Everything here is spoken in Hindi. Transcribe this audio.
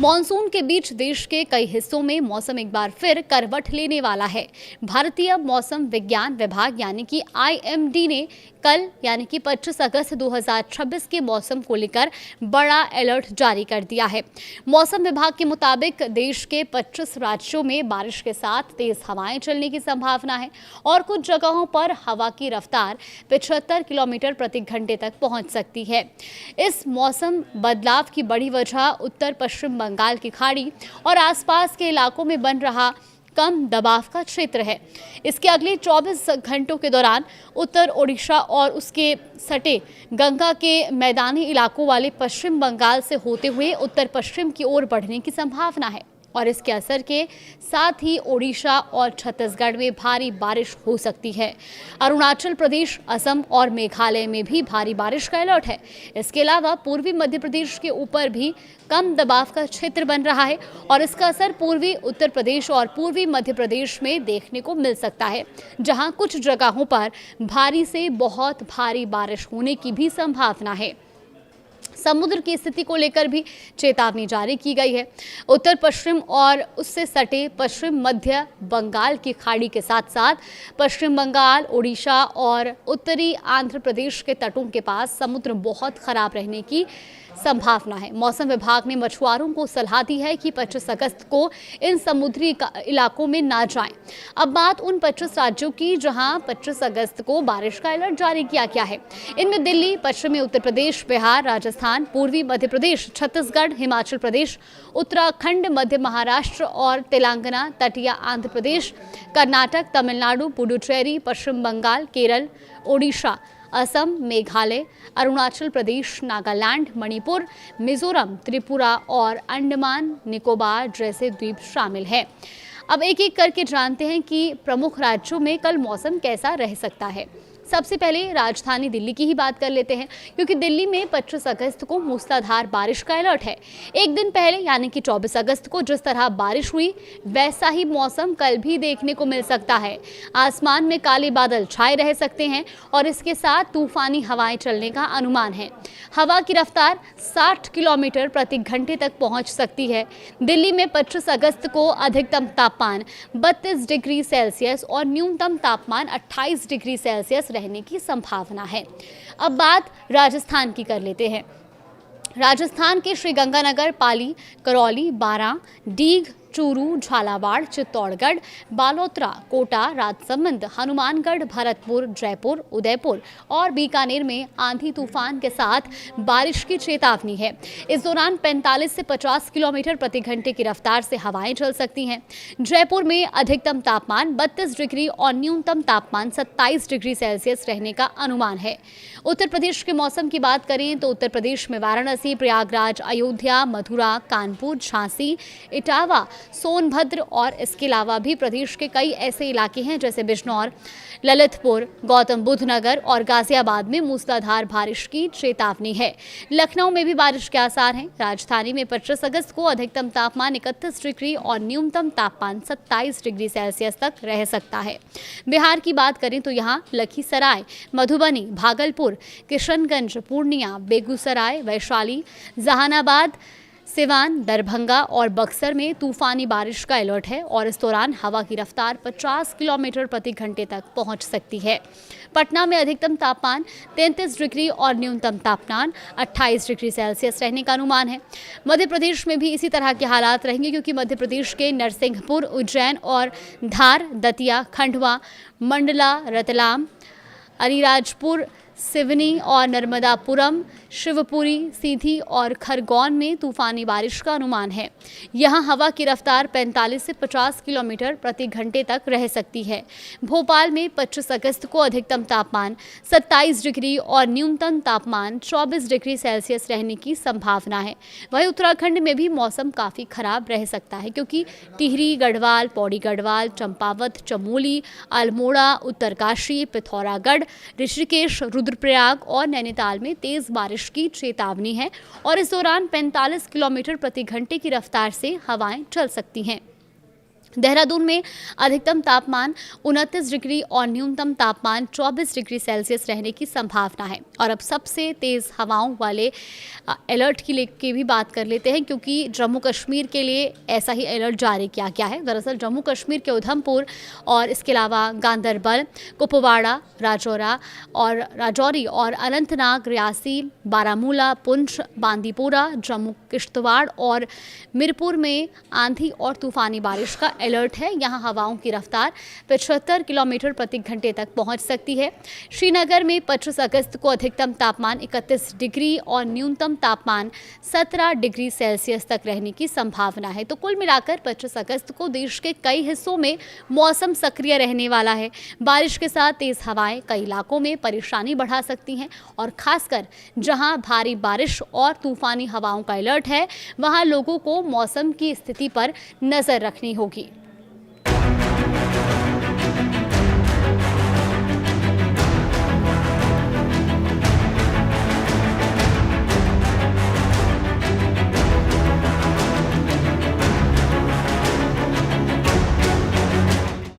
मॉनसून के बीच देश के कई हिस्सों में मौसम एक बार फिर करवट लेने वाला है। भारतीय मौसम विज्ञान विभाग यानी कि आईएमडी ने कल यानी कि 25 अगस्त 2026 के मौसम को लेकर बड़ा अलर्ट जारी कर दिया है। मौसम विभाग के मुताबिक देश के 25 राज्यों में बारिश के साथ तेज हवाएं चलने की संभावना है और कुछ जगहों पर हवा की रफ्तार 75 किलोमीटर प्रति घंटे तक पहुंच सकती है। इस मौसम बदलाव की बड़ी वजह उत्तर पश्चिम बंगाल की खाड़ी और आसपास के इलाकों में बन रहा कम दबाव का क्षेत्र है। इसके अगले 24 घंटों के दौरान उत्तर ओडिशा और उसके सटे गंगा के मैदानी इलाकों वाले पश्चिम बंगाल से होते हुए उत्तर पश्चिम की ओर बढ़ने की संभावना है और इसके असर के साथ ही ओडिशा और छत्तीसगढ़ में भारी बारिश हो सकती है। अरुणाचल प्रदेश, असम और मेघालय में भी भारी बारिश का अलर्ट है। इसके अलावा पूर्वी मध्य प्रदेश के ऊपर भी कम दबाव का क्षेत्र बन रहा है और इसका असर पूर्वी उत्तर प्रदेश और पूर्वी मध्य प्रदेश में देखने को मिल सकता है, जहां कुछ जगहों पर भारी से बहुत भारी बारिश होने की भी संभावना है। समुद्र की स्थिति को लेकर भी चेतावनी जारी की गई है। उत्तर पश्चिम और उससे सटे पश्चिम मध्य बंगाल की खाड़ी के साथ साथ पश्चिम बंगाल, ओडिशा और उत्तरी आंध्र प्रदेश के तटों के पास समुद्र बहुत खराब रहने की संभावना है। मौसम विभाग ने मछुआरों को सलाह दी है कि 25 अगस्त को इन समुद्री इलाकों में ना जाएं। अब बात उन 25 राज्यों की जहां 25 अगस्त को बारिश का अलर्ट जारी किया गया है। इनमें दिल्ली, पश्चिमी उत्तर प्रदेश, बिहार, राजस्थान, पूर्वी मध्य प्रदेश, छत्तीसगढ़, हिमाचल प्रदेश, उत्तराखंड, मध्य महाराष्ट्र और तेलंगाना, तटीय आंध्र प्रदेश, कर्नाटक, तमिलनाडु, पुडुचेरी, पश्चिम बंगाल, केरल, ओडिशा, असम, मेघालय, अरुणाचल प्रदेश, नागालैंड, मणिपुर, मिजोरम, त्रिपुरा और अंडमान निकोबार जैसे द्वीप शामिल हैं। अब एक एक करके जानते हैं कि प्रमुख राज्यों में कल मौसम कैसा रह सकता है। सबसे पहले राजधानी दिल्ली की ही बात कर लेते हैं, क्योंकि दिल्ली में 25 अगस्त को मूसलाधार बारिश का अलर्ट है। एक दिन पहले यानी कि 24 अगस्त को जिस तरह बारिश हुई वैसा ही मौसम कल भी देखने को मिल सकता है। आसमान में काले बादल छाए रह सकते हैं और इसके साथ तूफानी हवाएं चलने का अनुमान है। हवा की रफ्तार 60 किलोमीटर प्रति घंटे तक पहुंच सकती है। दिल्ली में 25 अगस्त को अधिकतम तापमान 32 डिग्री सेल्सियस और न्यूनतम तापमान 28 डिग्री सेल्सियस रहने की संभावना है। अब बात राजस्थान की कर लेते हैं। राजस्थान के श्रीगंगानगर, पाली, करौली, बारां, डीग, चूरू, झालावाड़, चित्तौड़गढ़, बालोतरा, कोटा, राजसमंद, हनुमानगढ़, भरतपुर, जयपुर, उदयपुर और बीकानेर में आंधी तूफान के साथ बारिश की चेतावनी है। इस दौरान 45 से 50 किलोमीटर प्रति घंटे की रफ्तार से हवाएं चल सकती हैं। जयपुर में अधिकतम तापमान 32 डिग्री और न्यूनतम तापमान 27 डिग्री सेल्सियस रहने का अनुमान है। उत्तर प्रदेश के मौसम की बात करें तो उत्तर प्रदेश में वाराणसी, प्रयागराज, अयोध्या, मथुरा, कानपुर, झांसी, इटावा, सोनभद्र और इसके अलावा भी प्रदेश के कई ऐसे इलाके हैं जैसे बिजनौर, ललितपुर, गौतम बुद्ध नगर और गाजियाबाद में मूसलाधार बारिश की चेतावनी है। लखनऊ में भी बारिश के आसार हैं। राजधानी में 25 अगस्त को अधिकतम तापमान 31 डिग्री और न्यूनतम तापमान 27 डिग्री सेल्सियस तक रह सकता है। बिहार की बात करें तो यहाँ लखीसराय, मधुबनी, भागलपुर, किशनगंज, पूर्णिया, बेगूसराय, वैशाली, जहानाबाद, सिवान, दरभंगा और बक्सर में तूफानी बारिश का अलर्ट है और इस दौरान हवा की रफ्तार 50 किलोमीटर प्रति घंटे तक पहुंच सकती है। पटना में अधिकतम तापमान 33 डिग्री और न्यूनतम तापमान 28 डिग्री सेल्सियस रहने का अनुमान है। मध्य प्रदेश में भी इसी तरह के हालात रहेंगे, क्योंकि मध्य प्रदेश के नरसिंहपुर, उज्जैन और धार, दतिया, खंडवा, मंडला, रतलाम, अलीराजपुर, सिवनी और नर्मदापुरम, शिवपुरी, सीधी और खरगोन में तूफानी बारिश का अनुमान है। यहां हवा की रफ्तार 45 से 50 किलोमीटर प्रति घंटे तक रह सकती है। भोपाल में 25 अगस्त को अधिकतम तापमान 27 डिग्री और न्यूनतम तापमान 24 डिग्री सेल्सियस रहने की संभावना है। वहीं उत्तराखंड में भी मौसम काफ़ी खराब रह सकता है, क्योंकि टिहरी, गढ़वाल, पौड़ी गढ़वाल, चंपावत, चमोली, अल्मोड़ा, उत्तरकाशी, पिथौरागढ़, ऋषिकेश, रुद्रप्रयाग और नैनीताल में तेज बारिश की चेतावनी है और इस दौरान 45 किलोमीटर प्रति घंटे की रफ्तार से हवाएं चल सकती हैं। देहरादून में अधिकतम तापमान 29 डिग्री और न्यूनतम तापमान 24 डिग्री सेल्सियस रहने की संभावना है। और अब सबसे तेज़ हवाओं वाले अलर्ट की भी बात कर लेते हैं, क्योंकि जम्मू कश्मीर के लिए ऐसा ही अलर्ट जारी किया गया है। दरअसल जम्मू कश्मीर के उधमपुर और इसके अलावा गांदरबल, कुपवाड़ा, राजौरी और अनंतनाग, रियासी, बारामूला, पुंछ, बांदीपोरा, जम्मू किश्तवाड़ और मिरपुर में आंधी और तूफानी बारिश का अलर्ट है। यहां हवाओं की रफ्तार 75 किलोमीटर प्रति घंटे तक पहुंच सकती है। श्रीनगर में 25 अगस्त को अधिकतम तापमान 31 डिग्री और न्यूनतम तापमान 17 डिग्री सेल्सियस तक रहने की संभावना है। तो कुल मिलाकर 25 अगस्त को देश के कई हिस्सों में मौसम सक्रिय रहने वाला है। बारिश के साथ तेज हवाएं कई इलाकों में परेशानी बढ़ा सकती हैं और खासकर जहां भारी बारिश और तूफानी हवाओं का अलर्ट है, वहां लोगों को मौसम की स्थिति पर नजर रखनी होगी।